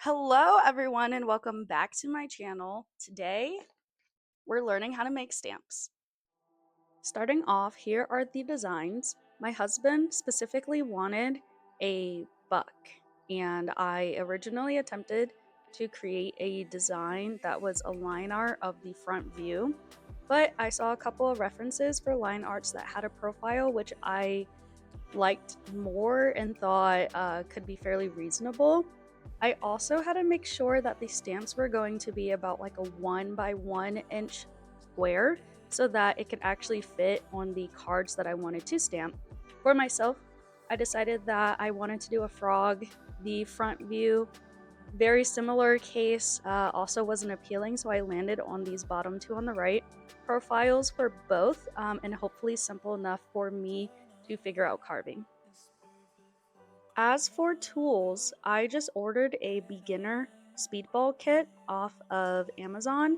Hello everyone and welcome back to my channel. Today we're learning how to make stamps. Starting off, here are the designs. My husband specifically wanted a buck, and I originally attempted to create a design that was a line art of the front view, but I saw a couple of references for line arts that had a profile which I liked more and thought could be fairly reasonable. I also had to make sure that the stamps were going to be about like a 1 by 1 inch square so that it could actually fit on the cards that I wanted to stamp. For myself, I decided that I wanted to do a frog. The front view, very similar case, also wasn't appealing, so I landed on these bottom two on the right. Profiles for both, and hopefully simple enough for me to figure out carving. As for tools, I just ordered a beginner speedball kit off of Amazon.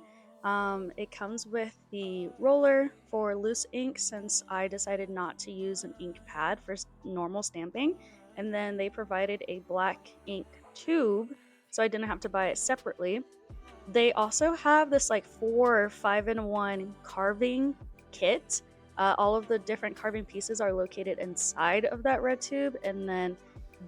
It comes with the roller for loose ink since I decided not to use an ink pad for normal stamping. And then they provided a black ink tube so I didn't have to buy it separately. They also have this like 4 5-in-1 carving kit. All of the different carving pieces are located inside of that red tube, and then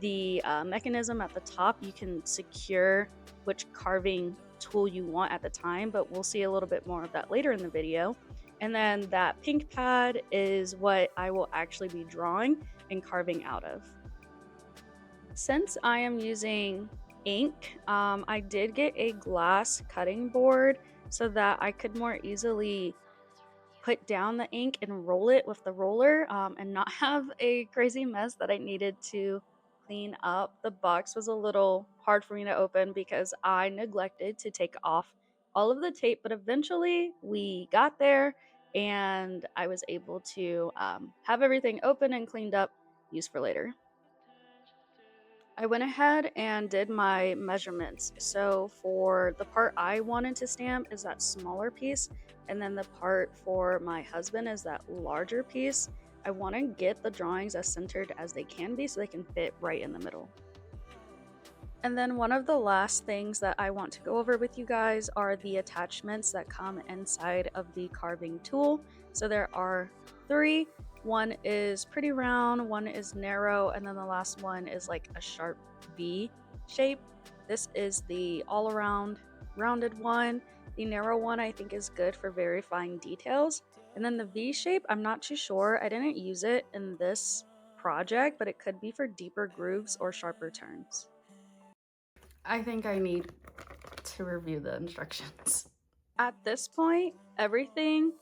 the mechanism at the top, you can secure which carving tool you want at the time, but we'll see a little bit more of that later in the video. And then that pink pad is what I will actually be drawing and carving out of. Since I am using ink, I did get a glass cutting board so that I could more easily put down the ink and roll it with the roller, and not have a crazy mess that I needed to clean up. The box was a little hard for me to open because I neglected to take off all of the tape, but eventually we got there and I was able to have everything open and cleaned up, used for later. I went ahead and did my measurements. So for the part I wanted to stamp is that smaller piece, and then the part for my husband is that larger piece. I want to get the drawings as centered as they can be so they can fit right in the middle. And then one of the last things that I want to go over with you guys are the attachments that come inside of the carving tool. So there are three. One is pretty round, one is narrow, and then the last one is like a sharp V shape. This is the all around rounded one. The narrow one I think is good for verifying details. And then the V shape, I'm not too sure. I didn't use it in this project, but it could be for deeper grooves or sharper turns. I think I need to review the instructions. At this point, everything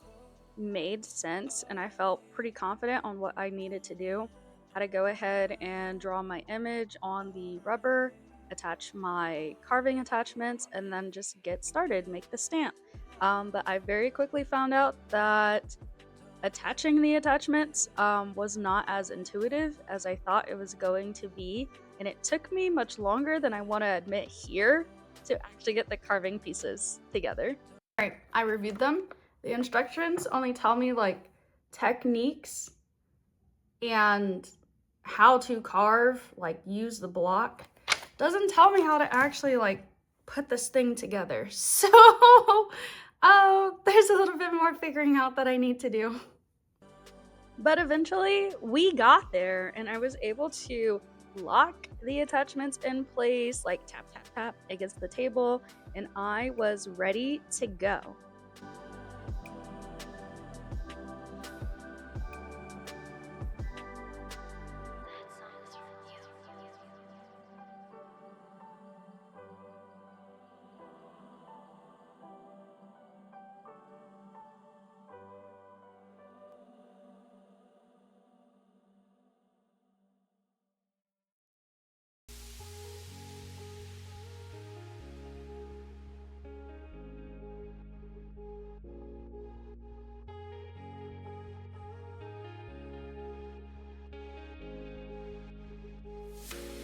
made sense and I felt pretty confident on what I needed to do. Had to go ahead and draw my image on the rubber, attach my carving attachments, and then just get started, make the stamp. But I very quickly found out that attaching the attachments was not as intuitive as I thought it was going to be, and it took me much longer than I want to admit here to actually get the carving pieces together. All right, I reviewed them. The instructions only tell me like techniques and how to carve, like use the block. Doesn't tell me how to actually like put this thing together. So, there's a little bit more figuring out that I need to do. But eventually we got there and I was able to lock the attachments in place, like tap, tap, tap against the table, and I was ready to go.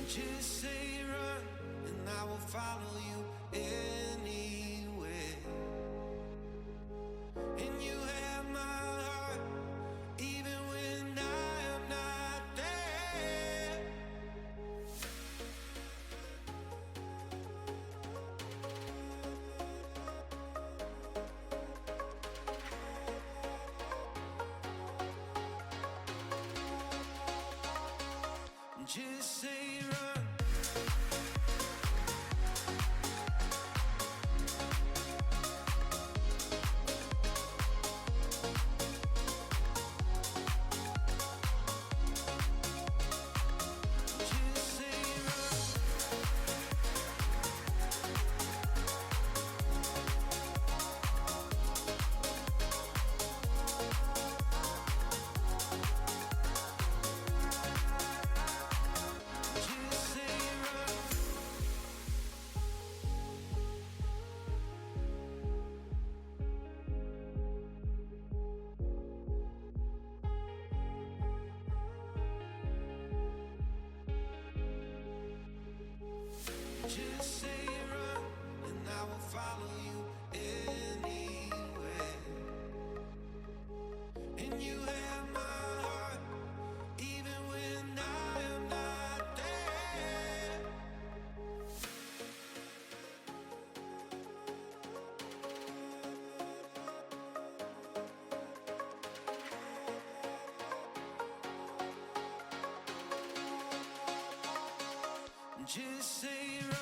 Just say run, and I will follow you anywhere. And you have my heart, even when I am not there. Just say run, and I will follow you anywhere. And you have my heart, even when I am not there. Just say run.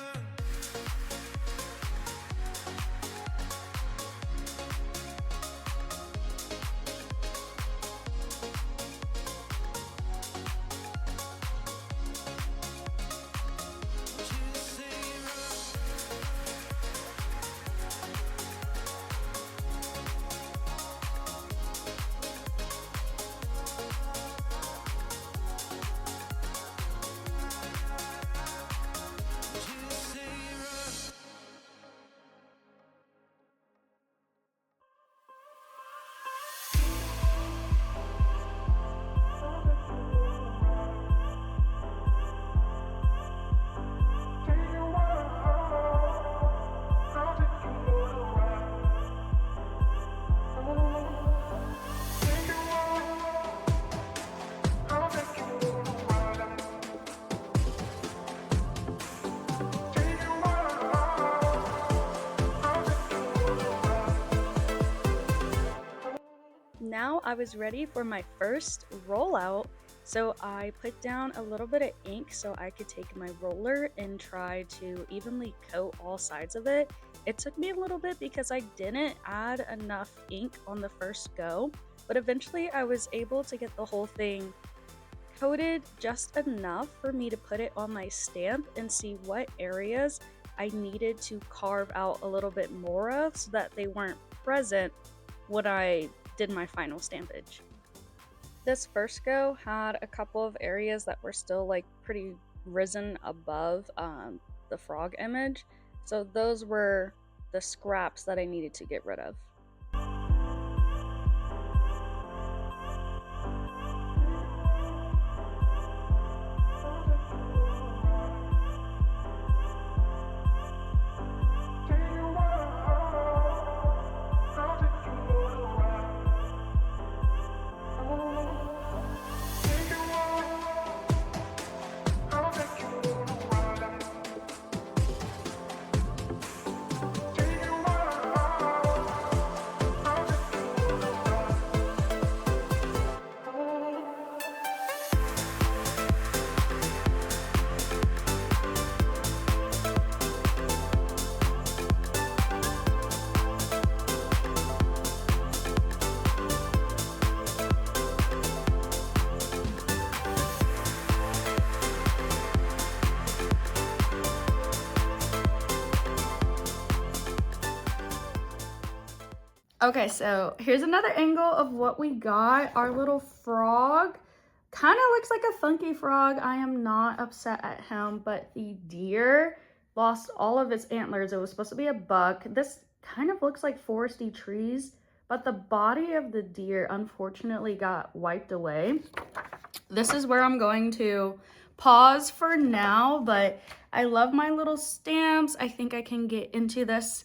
Just say run. Just say run. Now I was ready for my first rollout, so I put down a little bit of ink so I could take my roller and try to evenly coat all sides of it. It took me a little bit because I didn't add enough ink on the first go, but eventually I was able to get the whole thing coated just enough for me to put it on my stamp and see what areas I needed to carve out a little bit more of so that they weren't present when I did my final stampage. This first go had a couple of areas that were still like pretty risen above the frog image, so those were the scraps that I needed to get rid of. Okay, so here's another angle of what we got. Our little frog kind of looks like a funky frog. I am not upset at him, but the deer lost all of its antlers. It was supposed to be a buck. This kind of looks like foresty trees, but the body of the deer unfortunately got wiped away. This is where I'm going to pause for now, but I love my little stamps. I think I can get into this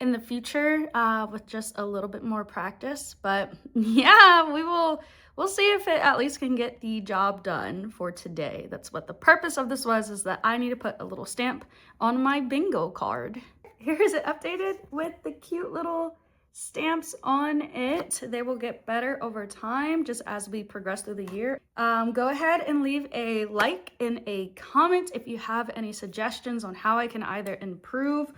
in the future with just a little bit more practice, but yeah, we'll see if it at least can get the job done for today. That's what the purpose of this was, is that I need to put a little stamp on my bingo card. Here's it updated with the cute little stamps on it. They will get better over time just as we progress through the year. Go ahead and leave a like and a comment if you have any suggestions on how I can either improve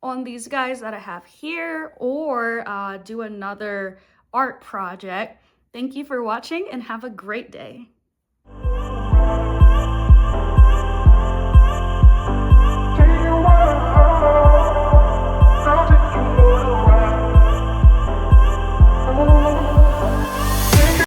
on these guys that I have here or do another art project. Thank you for watching and have a great day.